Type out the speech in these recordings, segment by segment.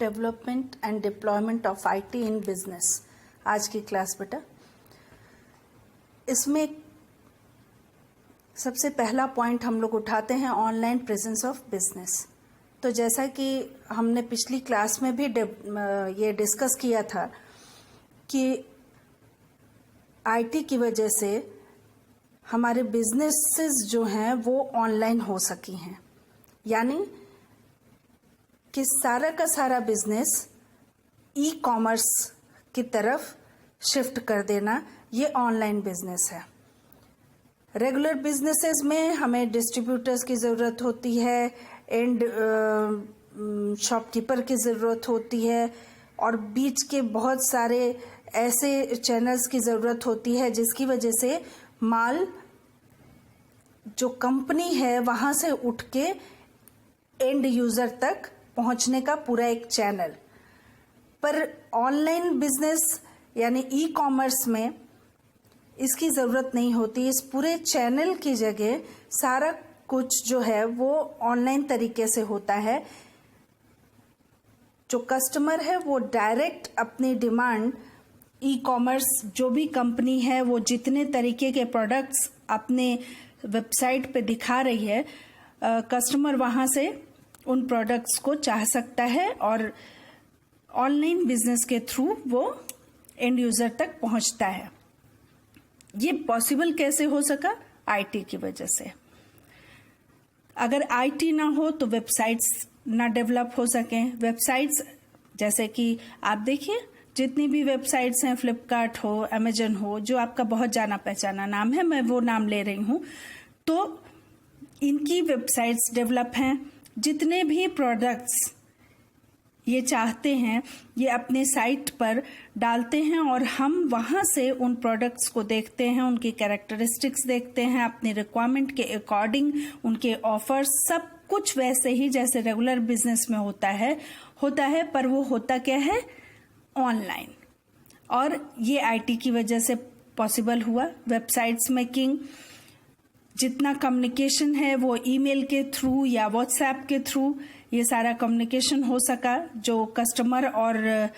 Development and deployment of IT in business. आज की class बेटा, इसमें सबसे पहला पॉइंट हम लोग उठाते हैं ऑनलाइन प्रेजेंस ऑफ बिजनेस। तो जैसा कि हमने पिछली क्लास में भी ये डिस्कस किया था कि आईटी की वजह से हमारे बिजनेसेस जो हैं वो ऑनलाइन हो सकी हैं, यानी कि सारा का सारा बिजनेस ई कॉमर्स की तरफ शिफ्ट कर देना, ये ऑनलाइन बिजनेस है। रेगुलर बिजनेसेस में हमें डिस्ट्रीब्यूटर्स की ज़रूरत होती है, एंड शॉपकीपर की ज़रूरत होती है, और बीच के बहुत सारे ऐसे चैनल्स की ज़रूरत होती है जिसकी वजह से माल जो कंपनी है वहाँ से उठ के एंड यूज़र तक पहुँचने का पूरा एक चैनल। पर ऑनलाइन बिजनेस यानी ई कॉमर्स में इसकी ज़रूरत नहीं होती। इस पूरे चैनल की जगह सारा कुछ जो है वो ऑनलाइन तरीके से होता है। जो कस्टमर है वो डायरेक्ट अपनी डिमांड ई कॉमर्स जो भी कंपनी है वो जितने तरीके के प्रोडक्ट्स अपने वेबसाइट पे दिखा रही है, कस्टमर वहाँ से उन प्रोडक्ट्स को चाह सकता है और ऑनलाइन बिजनेस के थ्रू वो एंड यूज़र तक पहुँचता है। ये पॉसिबल कैसे हो सका? आईटी की वजह से। अगर आईटी ना हो तो वेबसाइट्स ना डेवलप हो सकें। वेबसाइट्स जैसे कि आप देखिए, जितनी भी वेबसाइट्स हैं, फ्लिपकार्ट हो, अमेजन हो, जो आपका बहुत जाना पहचाना नाम है, मैं वो नाम ले रही हूँ, तो इनकी वेबसाइट्स डेवलप हैं। जितने भी प्रोडक्ट्स ये चाहते हैं ये अपने साइट पर डालते हैं और हम वहाँ से उन प्रोडक्ट्स को देखते हैं, उनकी कैरेक्टरिस्टिक्स देखते हैं, अपनी रिक्वायरमेंट के अकॉर्डिंग उनके ऑफर्स, सब कुछ वैसे ही जैसे रेगुलर बिजनेस में होता है, पर वो होता क्या है? ऑनलाइन। और ये आईटी की वजह से पॉसिबल हुआ। वेबसाइट्स मेकिंग, जितना कम्युनिकेशन है वो ईमेल के थ्रू या व्हाट्सएप के थ्रू ये सारा कम्युनिकेशन हो सका, जो कस्टमर और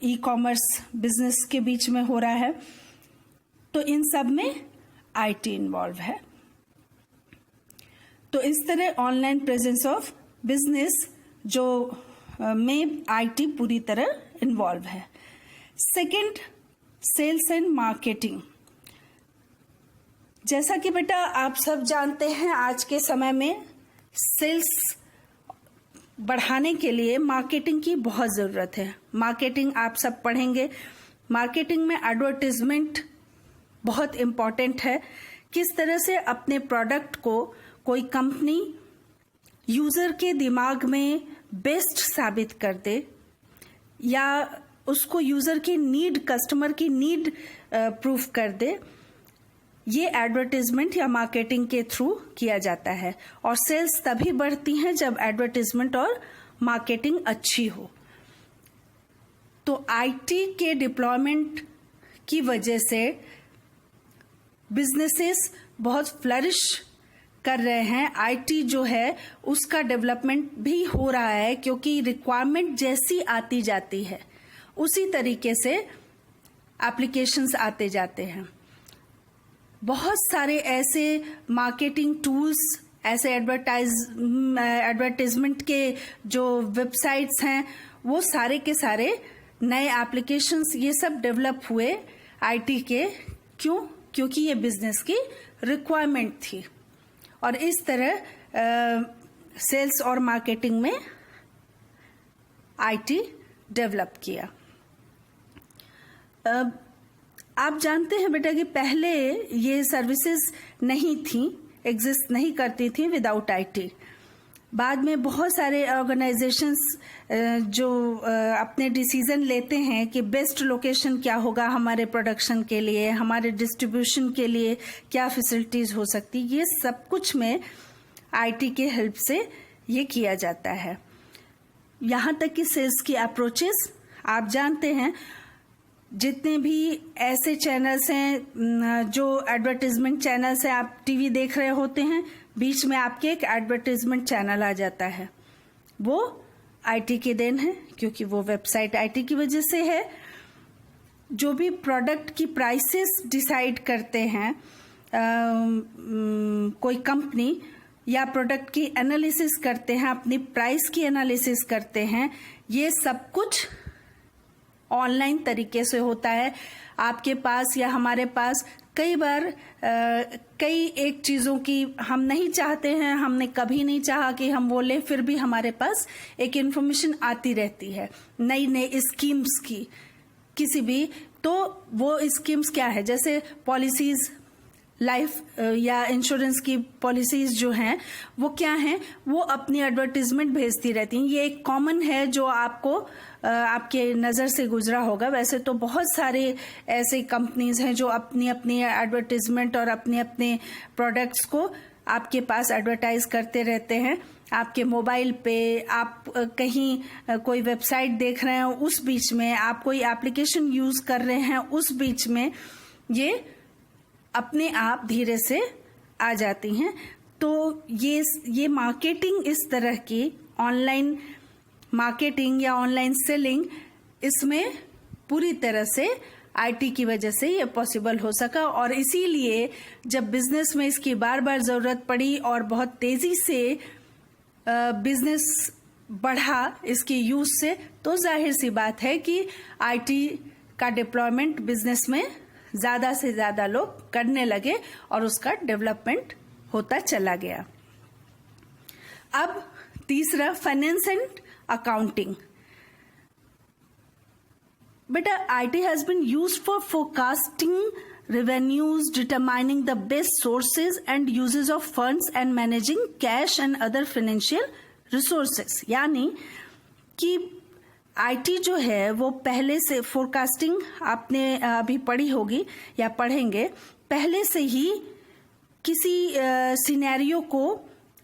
ई कॉमर्स बिजनेस के बीच में हो रहा है। तो इन सब में आईटी इन्वॉल्व है। तो इस तरह ऑनलाइन प्रेजेंस ऑफ बिजनेस जो में आईटी पूरी तरह इन्वॉल्व है। Second, sales and marketing. जैसा कि बेटा आप सब जानते हैं, आज के समय में सेल्स बढ़ाने के लिए मार्केटिंग की बहुत ज़रूरत है। मार्केटिंग आप सब पढ़ेंगे। मार्केटिंग में एडवर्टाइजमेंट बहुत इम्पॉर्टेंट है। किस तरह से अपने प्रोडक्ट को कोई कंपनी यूज़र के दिमाग में बेस्ट साबित कर दे, या उसको यूज़र की नीड, कस्टमर की नीड प्रूफ कर दे, ये एडवर्टाइजमेंट या मार्केटिंग के थ्रू किया जाता है। और सेल्स तभी बढ़ती हैं जब एडवर्टाइजमेंट और मार्केटिंग अच्छी हो। तो आईटी के डिप्लॉयमेंट की वजह से बिजनेसेस बहुत फ्लरिश कर रहे हैं। आईटी जो है उसका डेवलपमेंट भी हो रहा है, क्योंकि रिक्वायरमेंट जैसी आती जाती है उसी तरीके से एप्लीकेशंस आते जाते हैं। बहुत सारे ऐसे मार्केटिंग टूल्स, ऐसे एडवर्टाइजमेंट के जो वेबसाइट्स हैं, वो सारे के सारे नए एप्लीकेशंस ये सब डेवलप हुए आईटी के। क्यों? क्योंकि ये बिजनेस की रिक्वायरमेंट थी। और इस तरह सेल्स और मार्केटिंग में आईटी डेवलप किया। आप जानते हैं बेटा कि पहले ये सर्विसेज नहीं थी, एग्जिस्ट नहीं करती थी विदाउट आईटी। बाद में बहुत सारे ऑर्गेनाइजेशंस जो अपने डिसीजन लेते हैं कि बेस्ट लोकेशन क्या होगा हमारे प्रोडक्शन के लिए, हमारे डिस्ट्रीब्यूशन के लिए क्या फैसिलिटीज़ हो सकती, ये सब कुछ में आईटी के हेल्प से ये किया जाता है। यहाँ तक कि सेल्स की अप्रोचेस आप जानते हैं, जितने भी ऐसे चैनल्स हैं जो एडवर्टाइजमेंट चैनल्स हैं, आप टीवी देख रहे होते हैं, बीच में आपके एक एडवर्टाइजमेंट चैनल आ जाता है, वो आईटी की देन है, क्योंकि वो वेबसाइट आईटी की वजह से है। जो भी प्रोडक्ट की प्राइसेस डिसाइड करते हैं कोई कंपनी, या प्रोडक्ट की एनालिसिस करते हैं, अपनी प्राइस की एनालिसिस करते हैं, ये सब कुछ ऑनलाइन तरीके से होता है। आपके पास या हमारे पास कई बार कई एक चीज़ों की हम नहीं चाहते हैं, हमने कभी नहीं चाहा कि हम वो लें, फिर भी हमारे पास एक इन्फॉर्मेशन आती रहती है नई नई स्कीम्स की किसी भी। तो वो स्कीम्स क्या है, जैसे पॉलिसीज, लाइफ या इंश्योरेंस की पॉलिसीज जो हैं वो क्या हैं, वो अपनी एडवर्टीजमेंट भेजती रहती हैं। ये एक कॉमन है जो आपको आपके नज़र से गुजरा होगा। वैसे तो बहुत सारे ऐसे कंपनीज हैं जो अपनी अपनी एडवर्टीजमेंट और अपने अपने प्रोडक्ट्स को आपके पास एडवर्टाइज करते रहते हैं। आपके मोबाइल पे आप कहीं कोई वेबसाइट देख रहे हैं, उस बीच में आप कोई एप्लीकेशन यूज कर रहे हैं, उस बीच में ये अपने आप धीरे से आ जाती हैं। तो ये मार्केटिंग, इस तरह की ऑनलाइन मार्केटिंग या ऑनलाइन सेलिंग, इसमें पूरी तरह से आईटी की वजह से ये पॉसिबल हो सका। और इसीलिए जब बिजनेस में इसकी बार बार जरूरत पड़ी और बहुत तेजी से बिजनेस बढ़ा इसके यूज से, तो जाहिर सी बात है कि आईटी का डिप्लॉयमेंट बिजनेस में ज्यादा से ज्यादा लोग करने लगे और उसका डेवलपमेंट होता चला गया। अब तीसरा, फाइनेंस एंड अकाउंटिंग। बेटा, IT has been used for forecasting revenues, determining the best sources and uses of funds and managing cash and other financial resources। यानी कि IT जो है वो पहले से, फोरकास्टिंग आपने अभी पढ़ी होगी या पढ़ेंगे, पहले से ही किसी सिनेरियो को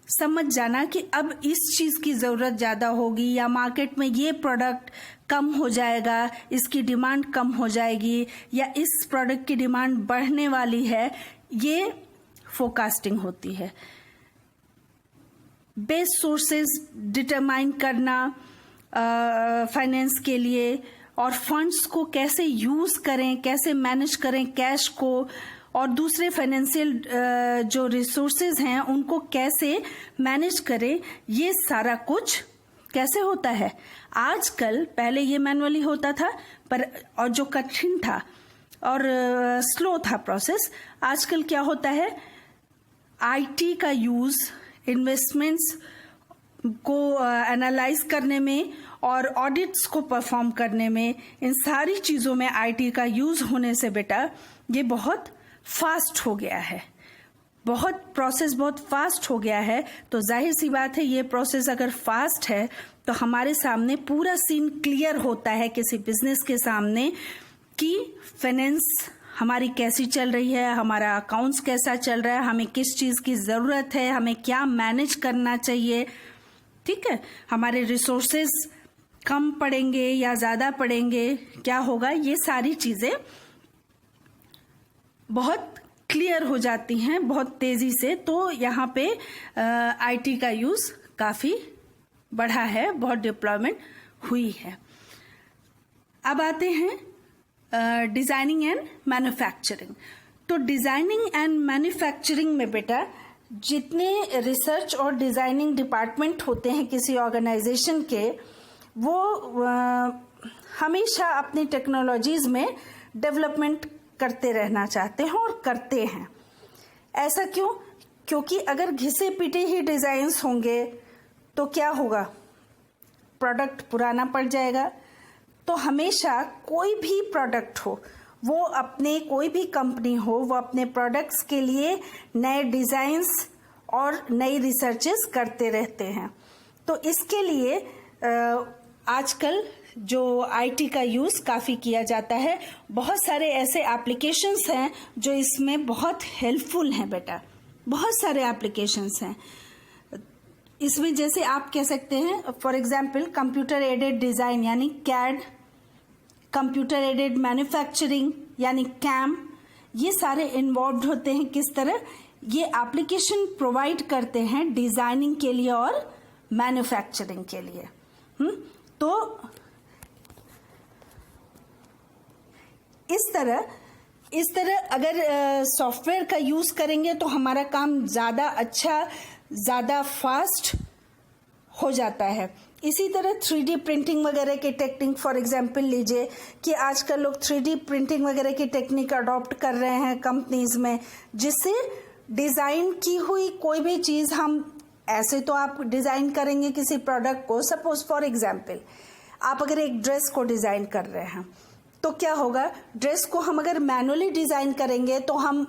समझ जाना कि अब इस चीज की जरूरत ज्यादा होगी या मार्केट में ये प्रोडक्ट कम हो जाएगा, इसकी डिमांड कम हो जाएगी, या इस प्रोडक्ट की डिमांड बढ़ने वाली है, ये फोरकास्टिंग होती है। बेस्ट सोर्सेज डिटरमाइन करना फाइनेंस के लिए, और फंड्स को कैसे यूज करें, कैसे मैनेज करें कैश को, और दूसरे फाइनेंशियल जो रिसोर्सेज हैं उनको कैसे मैनेज करें, ये सारा कुछ कैसे होता है। आजकल, पहले ये मैनुअली होता था पर, और जो कठिन था और स्लो था प्रोसेस, आजकल क्या होता है, आईटी का यूज इन्वेस्टमेंट्स को एनालाइज करने में और ऑडिट्स को परफॉर्म करने में, इन सारी चीजों में आईटी का यूज होने से बेटा ये बहुत फास्ट हो गया है, प्रोसेस बहुत फास्ट हो गया है। तो जाहिर सी बात है, ये प्रोसेस अगर फास्ट है तो हमारे सामने पूरा सीन क्लियर होता है किसी बिजनेस के सामने कि फाइनेंस हमारी कैसी चल रही है, हमारा अकाउंट्स कैसा चल रहा है, हमें किस चीज की जरूरत है, हमें क्या मैनेज करना चाहिए। ठीक है, हमारे रिसोर्सेज कम पड़ेंगे या ज्यादा पड़ेंगे, क्या होगा, ये सारी चीजें बहुत क्लियर हो जाती हैं बहुत तेजी से। तो यहाँ पे आईटी का यूज काफी बढ़ा है, बहुत डिप्लॉयमेंट हुई है। अब आते हैं डिजाइनिंग एंड मैन्युफैक्चरिंग। तो डिजाइनिंग एंड मैन्युफैक्चरिंग में बेटा जितने रिसर्च और डिजाइनिंग डिपार्टमेंट होते हैं किसी ऑर्गेनाइजेशन के, वो हमेशा अपनी टेक्नोलॉजीज में डेवलपमेंट करते रहना चाहते हैं और करते हैं। ऐसा क्यों? क्योंकि अगर घिसे पिटे ही डिजाइन्स होंगे तो क्या होगा, प्रोडक्ट पुराना पड़ जाएगा। तो हमेशा कोई भी प्रोडक्ट हो, वो अपने, कोई भी कंपनी हो, वो अपने प्रोडक्ट्स के लिए नए डिजाइन्स और नई रिसर्चेस करते रहते हैं। तो इसके लिए आजकल जो आईटी का यूज काफी किया जाता है। बहुत सारे ऐसे एप्लीकेशंस हैं जो इसमें बहुत हेल्पफुल हैं बेटा, बहुत सारे एप्लीकेशंस हैं इसमें। जैसे आप कह सकते हैं for example computer aided design यानी कैड, कंप्यूटर एडेड मैन्युफैक्चरिंग यानी कैम, ये सारे इन्वॉल्व होते हैं। किस तरह ये एप्लीकेशन प्रोवाइड करते हैं डिजाइनिंग के लिए और मैन्युफैक्चरिंग के लिए। तो इस तरह अगर सॉफ्टवेयर का यूज करेंगे तो हमारा काम ज़्यादा अच्छा, ज़्यादा फास्ट हो जाता है। इसी तरह 3D प्रिंटिंग वगैरह की टेक्निक फॉर एग्जांपल लीजिए कि आजकल लोग 3D प्रिंटिंग वगैरह की टेक्निक अडॉप्ट कर रहे हैं कंपनीज में, जिससे डिज़ाइन की हुई कोई भी चीज़ हम ऐसे तो आप डिज़ाइन करेंगे किसी प्रोडक्ट को, सपोज फॉर एग्जांपल आप अगर एक ड्रेस को डिज़ाइन कर रहे हैं तो क्या होगा, ड्रेस को हम अगर मैनुअली डिज़ाइन करेंगे तो हम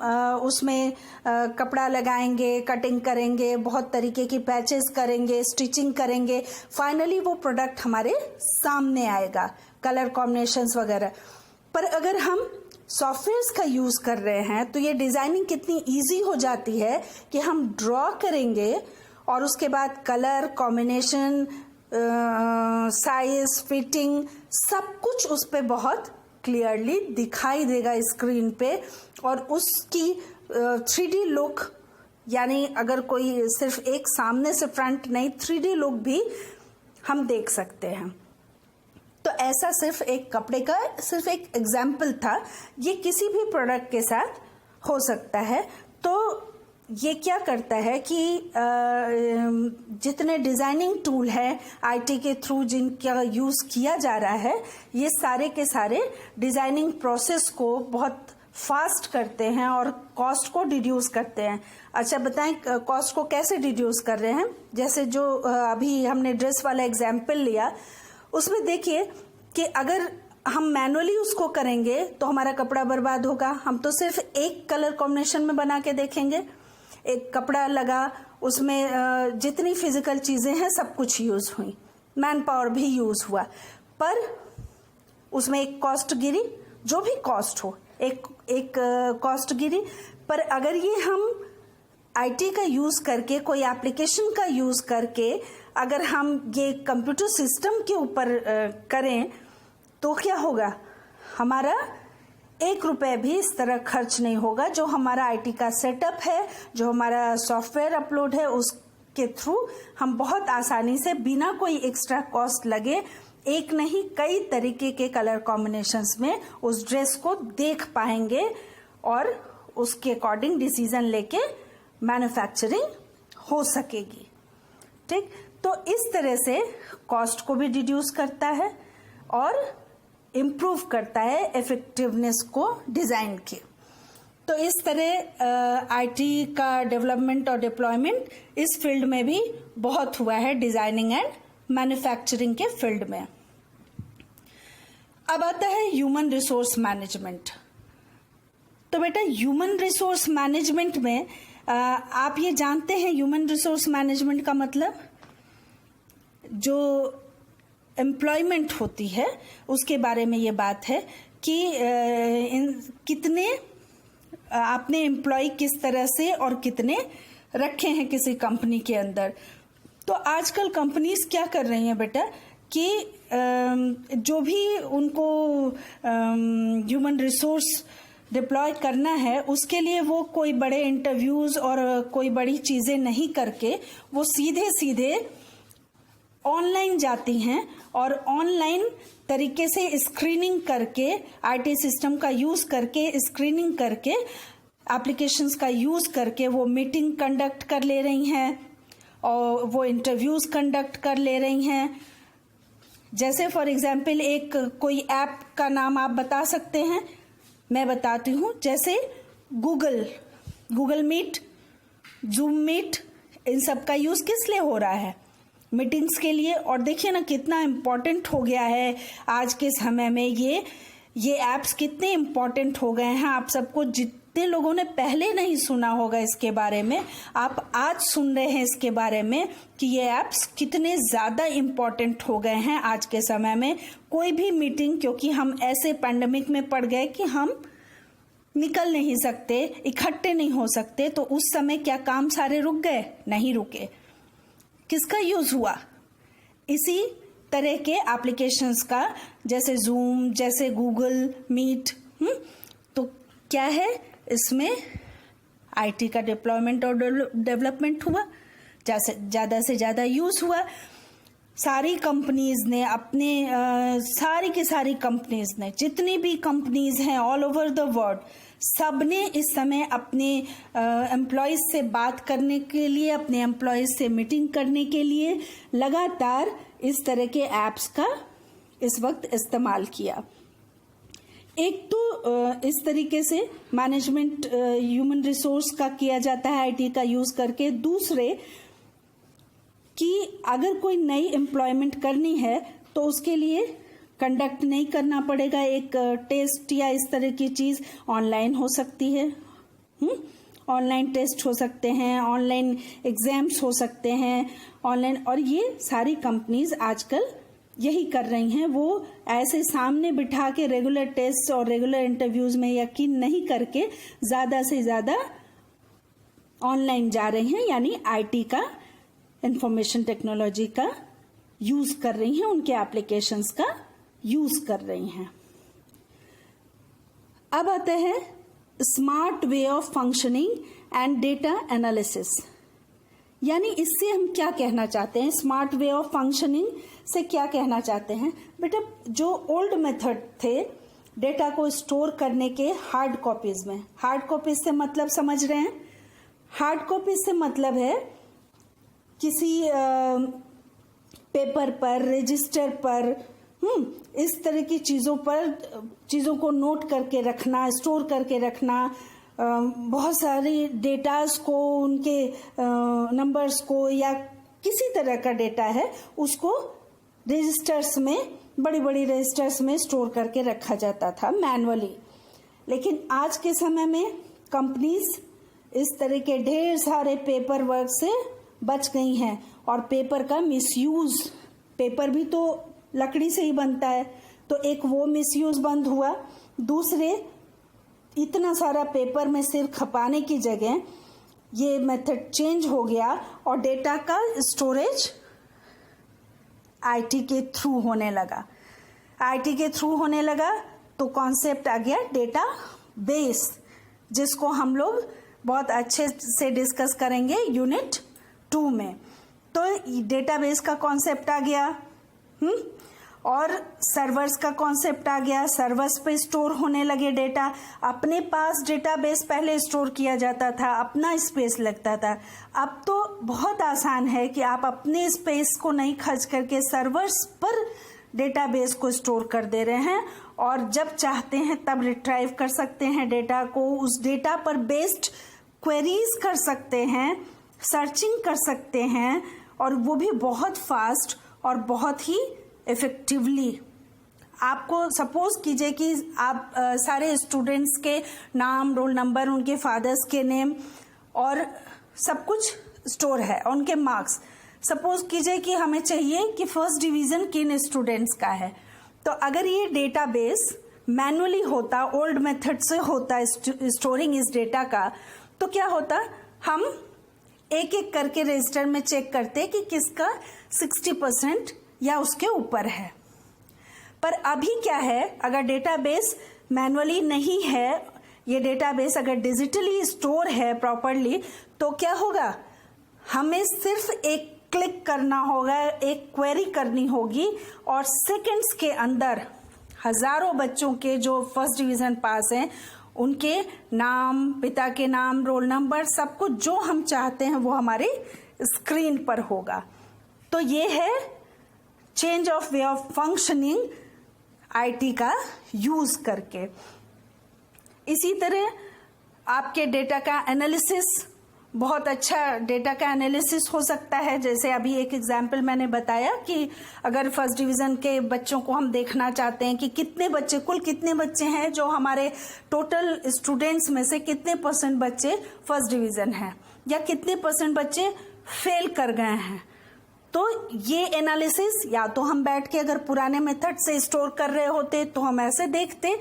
उसमें कपड़ा लगाएंगे, कटिंग करेंगे, बहुत तरीके की पैचेस करेंगे, स्टिचिंग करेंगे, फाइनली वो प्रोडक्ट हमारे सामने आएगा, कलर कॉम्बिनेशंस वगैरह। पर अगर हम सॉफ्टवेयर्स का यूज़ कर रहे हैं तो ये डिज़ाइनिंग कितनी ईजी हो जाती है कि हम ड्रॉ करेंगे और उसके बाद कलर कॉम्बिनेशन, साइज, फिटिंग, सब कुछ उस पर बहुत क्लियरली दिखाई देगा स्क्रीन पे, और उसकी 3D लुक, यानी अगर कोई सिर्फ एक सामने से फ्रंट नहीं, 3D लुक भी हम देख सकते हैं। तो ऐसा सिर्फ एक कपड़े का सिर्फ एक एग्जाम्पल था, ये किसी भी प्रोडक्ट के साथ हो सकता है। तो ये क्या करता है कि जितने डिज़ाइनिंग टूल है आईटी के थ्रू जिनका यूज़ किया जा रहा है, ये सारे के सारे डिज़ाइनिंग प्रोसेस को बहुत फास्ट करते हैं और कॉस्ट को डिड्यूस करते हैं। अच्छा बताएं कॉस्ट को कैसे डिड्यूस कर रहे हैं? जैसे जो अभी हमने ड्रेस वाला एग्जाम्पल लिया, उसमें देखिए कि अगर हम मैनुअली उसको करेंगे तो हमारा कपड़ा बर्बाद होगा। हम तो सिर्फ एक कलर कॉम्बिनेशन में बना के देखेंगे, एक कपड़ा लगा, उसमें जितनी फिजिकल चीज़ें हैं सब कुछ यूज़ हुई, मैन पावर भी यूज़ हुआ, पर उसमें एक कॉस्ट गिरी, जो भी कॉस्ट हो एक कॉस्ट गिरी। पर अगर ये हम आईटी का यूज़ करके, कोई एप्लीकेशन का यूज़ करके अगर हम ये कंप्यूटर सिस्टम के ऊपर करें तो क्या होगा, हमारा 1 रुपये भी इस तरह खर्च नहीं होगा। जो हमारा आईटी का सेटअप है, जो हमारा सॉफ्टवेयर अपलोड है, उसके थ्रू हम बहुत आसानी से बिना कोई एक्स्ट्रा कॉस्ट लगे एक नहीं कई तरीके के कलर कॉम्बिनेशंस में उस ड्रेस को देख पाएंगे और उसके अकॉर्डिंग डिसीजन लेके मैन्युफैक्चरिंग हो सकेगी। ठीक, तो इस तरह से कॉस्ट को भी रिड्यूस करता है और इम्प्रूव करता है इफेक्टिवनेस को डिज़ाइन की। तो इस तरह आईटी का डेवलपमेंट और डिप्लॉयमेंट इस फील्ड में भी बहुत हुआ है, डिज़ाइनिंग एंड मैन्युफैक्चरिंग के फील्ड में। अब आता है ह्यूमन रिसोर्स मैनेजमेंट। तो बेटा ह्यूमन रिसोर्स मैनेजमेंट में आप ये जानते हैं ह्यूमन रिसोर्स मैनेजमेंट का मतलब, जो एम्प्लॉयमेंट होती है उसके बारे में ये बात है कि कितने आपने एम्प्लॉय किस तरह से और कितने रखे हैं किसी कंपनी के अंदर। तो आजकल कंपनीज क्या कर रही हैं बेटा कि जो भी उनको ह्यूमन रिसोर्स डिप्लॉय करना है उसके लिए वो कोई बड़े इंटरव्यूज और कोई बड़ी चीज़ें नहीं करके वो सीधे सीधे ऑनलाइन जाती हैं और ऑनलाइन तरीके से स्क्रीनिंग करके, आईटी सिस्टम का यूज़ करके, स्क्रीनिंग करके, एप्लीकेशंस का यूज़ करके वो मीटिंग कंडक्ट कर ले रही हैं और वो इंटरव्यूज़ कंडक्ट कर ले रही हैं। जैसे फॉर एग्जांपल एक कोई ऐप का नाम आप बता सकते हैं, मैं बताती हूँ। जैसे गूगल मीट, जूम मीट, इन सब का यूज़ किस लिए हो रहा है? मीटिंग्स के लिए। और देखिए ना कितना इम्पोर्टेंट हो गया है आज के समय में, ये ऐप्स कितने इम्पोर्टेंट हो गए हैं। आप सबको, जितने लोगों ने पहले नहीं सुना होगा इसके बारे में, आप आज सुन रहे हैं इसके बारे में कि ये ऐप्स कितने ज़्यादा इम्पोर्टेंट हो गए हैं आज के समय में। कोई भी मीटिंग, क्योंकि हम ऐसे पैंडेमिक में पड़ गए कि हम निकल नहीं सकते, इकट्ठे नहीं हो सकते, तो उस समय क्या काम सारे रुक गए? नहीं रुके। किसका यूज़ हुआ? इसी तरह के एप्लीकेशंस का, जैसे जूम, जैसे गूगल मीट। तो क्या है इसमें? आईटी का डिप्लॉयमेंट और डेवलपमेंट हुआ, जैसे ज़्यादा से ज़्यादा यूज़ हुआ। सारी कंपनीज ने अपने सारी की सारी कंपनीज ने, जितनी भी कंपनीज हैं ऑल ओवर द वर्ल्ड, सबने इस समय अपने एम्प्लॉयज़ से बात करने के लिए, अपने एम्प्लॉयज़ से मीटिंग करने के लिए लगातार इस तरह के ऐप्स का इस वक्त इस्तेमाल किया। एक तो इस तरीके से मैनेजमेंट ह्यूमन रिसोर्स का किया जाता है आईटी का यूज़ करके। दूसरे कि अगर कोई नई एम्प्लॉयमेंट करनी है तो उसके लिए कंडक्ट नहीं करना पड़ेगा एक टेस्ट या इस तरह की चीज़, ऑनलाइन हो सकती है। ऑनलाइन टेस्ट हो सकते हैं, ऑनलाइन एग्जाम्स हो सकते हैं, ऑनलाइन, और ये सारी कंपनीज आजकल यही कर रही हैं। वो ऐसे सामने बिठा के रेगुलर टेस्ट और रेगुलर इंटरव्यूज में यकीन नहीं करके ज़्यादा से ज़्यादा ऑनलाइन जा रही हैं, यानी आईटी का, इंफॉर्मेशन टेक्नोलॉजी का यूज़ कर रही हैं, उनके एप्लीकेशंस का यूज़ कर रही हैं। अब आता है smart way of functioning and data analysis. यानी इससे हम क्या कहना चाहते हैं, स्मार्ट वे ऑफ फंक्शनिंग से क्या कहना चाहते हैं? बेटा, जो ओल्ड मेथड थे डेटा को स्टोर करने के हार्ड कॉपीज में, हार्ड कॉपीज से मतलब समझ रहे हैं? हार्ड कॉपीज से मतलब है किसी पेपर पर, रजिस्टर पर, इस तरह की चीज़ों पर चीज़ों को नोट करके रखना, स्टोर करके रखना, बहुत सारी डेटास को, उनके नंबर्स को, या किसी तरह का डेटा है उसको रजिस्टर्स में, बड़ी बड़ी रजिस्टर्स में स्टोर करके रखा जाता था मैनुअली। लेकिन आज के समय में कंपनीज इस तरह के ढेर सारे पेपर वर्क से बच गई हैं और पेपर का मिसयूज, पेपर भी तो लकड़ी से ही बनता है, तो एक वो मिसयूज बंद हुआ। दूसरे, इतना सारा पेपर में सिर्फ खपाने की जगह ये मेथड चेंज हो गया और डेटा का स्टोरेज आईटी के थ्रू होने लगा। आईटी के थ्रू होने लगा तो कॉन्सेप्ट आ गया डेटा बेस, जिसको हम लोग बहुत अच्छे से डिस्कस करेंगे यूनिट 2 में। तो डेटाबेस का कॉन्सेप्ट आ गया, और सर्वर्स का कॉन्सेप्ट आ गया। सर्वर्स पे स्टोर होने लगे डेटा। अपने पास डेटाबेस पहले स्टोर किया जाता था, अपना स्पेस लगता था। अब तो बहुत आसान है कि आप अपने स्पेस को नहीं खर्च करके सर्वर्स पर डेटाबेस को स्टोर कर दे रहे हैं, और जब चाहते हैं तब रिट्राइव कर सकते हैं डेटा को। उस डेटा पर बेस्ड क्वेरीज कर सकते हैं, सर्चिंग कर सकते हैं, और वो भी बहुत फास्ट और बहुत ही इफेक्टिवली। आपको सपोज कीजिए कि आप सारे स्टूडेंट्स के नाम, रोल नंबर, उनके फादर्स के नेम और सब कुछ स्टोर है, उनके मार्क्स। सपोज कीजिए कि हमें चाहिए कि फर्स्ट डिवीजन किन स्टूडेंट्स का है। तो अगर ये डेटाबेस मैनुअली होता, ओल्ड मेथड से होता स्टोरिंग इस डेटा का, तो क्या होता, हम एक एक करके रजिस्टर में चेक करते कि किसका 60% या उसके ऊपर है। पर अभी क्या है, अगर डेटाबेस मैनुअली नहीं है, ये डेटाबेस अगर डिजिटली स्टोर है प्रॉपरली, तो क्या होगा, हमें सिर्फ एक क्लिक करना होगा, एक क्वेरी करनी होगी, और सेकंड्स के अंदर हजारों बच्चों के जो फर्स्ट डिवीजन पास हैं उनके नाम, पिता के नाम, रोल नंबर, सब कुछ जो हम चाहते हैं वो हमारी स्क्रीन पर होगा। तो ये है change of way of functioning IT का यूज करके। इसी तरह आपके डेटा का एनालिसिस, बहुत अच्छा डेटा का एनालिसिस हो सकता है। जैसे अभी एक एग्जाम्पल मैंने बताया कि अगर फर्स्ट डिवीजन के बच्चों को हम देखना चाहते हैं कि कितने बच्चे, कुल कितने बच्चे हैं, जो हमारे टोटल स्टूडेंट्स में से कितने % बच्चे फर्स्ट डिवीजन हैं, या कितने % बच्चे फेल कर गए हैं, तो ये एनालिसिस या तो हम बैठ के अगर पुराने मेथड से स्टोर कर रहे होते तो हम ऐसे देखते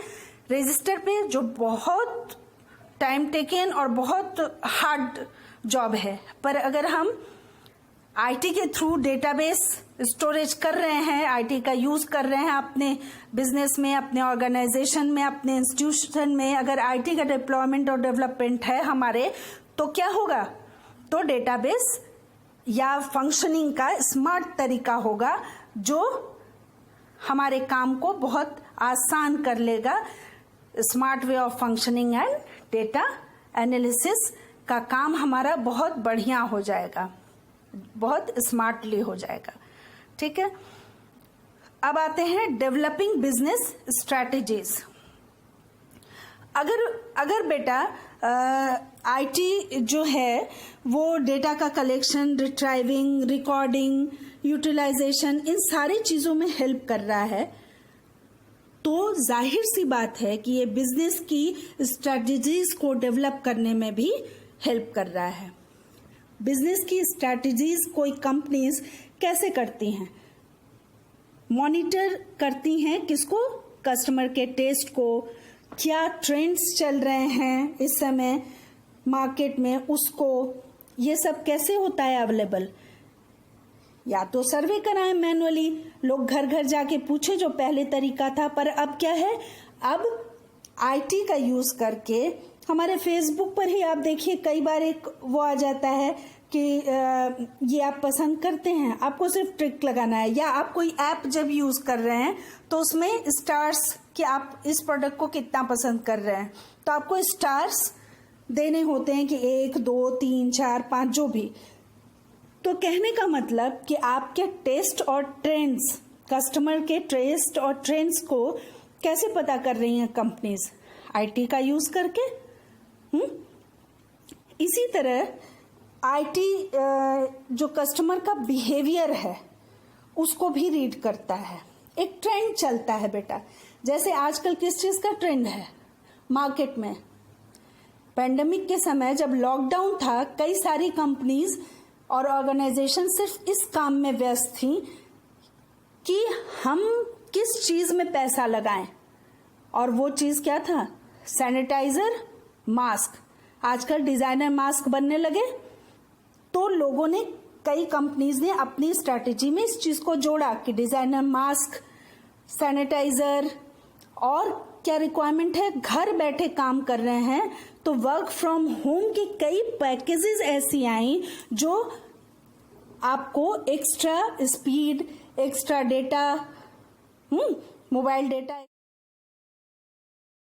रजिस्टर पे, जो बहुत टाइम टेकन और बहुत हार्ड जॉब है। पर अगर हम आईटी के थ्रू डेटाबेस स्टोरेज कर रहे हैं, आईटी का यूज कर रहे हैं अपने बिजनेस में, अपने ऑर्गेनाइजेशन में, अपने इंस्टीट्यूशन में, अगर आईटी का डिप्लॉयमेंट और डेवलपमेंट है हमारे, तो क्या होगा, तो डेटाबेस या फंक्शनिंग का स्मार्ट तरीका होगा जो हमारे काम को बहुत आसान कर लेगा। Smart way of functioning and data analysis का काम हमारा बहुत बढ़िया हो जाएगा, बहुत स्मार्टली हो जाएगा। ठीक है, अब आते हैं डेवलपिंग बिजनेस स्ट्रैटेजीज। अगर बेटा आईटी जो है वो डेटा का कलेक्शन, रिट्राइविंग, रिकॉर्डिंग, यूटिलाइजेशन, इन सारी चीजों में हेल्प कर रहा है, तो जाहिर सी बात है कि ये बिजनेस की स्ट्रैटेजीज को डेवलप करने में भी हेल्प कर रहा है। बिजनेस की स्ट्रैटेजीज कोई कंपनीज कैसे करती हैं? मॉनिटर करती हैं किसको? कस्टमर के टेस्ट को, क्या ट्रेंड्स चल रहे हैं इस समय मार्केट में, उसको, ये सब कैसे होता है अवेलेबल? या तो सर्वे कराएं मैनुअली, लोग घर घर जाके पूछे, जो पहले तरीका था। पर अब क्या है, अब आईटी का यूज करके हमारे फेसबुक पर ही आप देखिए कई बार एक वो आ जाता है कि ये आप पसंद करते हैं, आपको सिर्फ ट्रिक लगाना है। या आप कोई ऐप जब यूज कर रहे हैं तो उसमें स्टार्स कि आप इस प्रोडक्ट को कितना पसंद कर रहे हैं, तो आपको स्टार्स देने होते हैं कि 1, 2, 3, 4, 5 जो भी। तो कहने का मतलब कि आपके टेस्ट और ट्रेंड्स, कस्टमर के टेस्ट और ट्रेंड्स को कैसे पता कर रही हैं कंपनीज? आईटी का यूज करके। इसी तरह आईटी जो कस्टमर का बिहेवियर है उसको भी रीड करता है। एक ट्रेंड चलता है बेटा, जैसे आजकल किस चीज का ट्रेंड है मार्केट में? पेंडेमिक के समय जब लॉकडाउन था, कई सारी कंपनीज और ऑर्गेनाइजेशन सिर्फ इस काम में व्यस्त थी कि हम किस चीज में पैसा लगाएं, और वो चीज क्या था? Sanitiser, mask. आजकल डिजाइनर मास्क बनने लगे, तो लोगों ने, कई कंपनीज ने अपनी स्ट्रैटेजी में इस चीज को जोड़ा कि डिजाइनर मास्क, सैनिटाइजर, और क्या रिक्वायरमेंट है, घर बैठे काम कर रहे हैं तो वर्क फ्रॉम होम की कई पैकेजेस ऐसी आई जो आपको extra speed, extra data, mobile data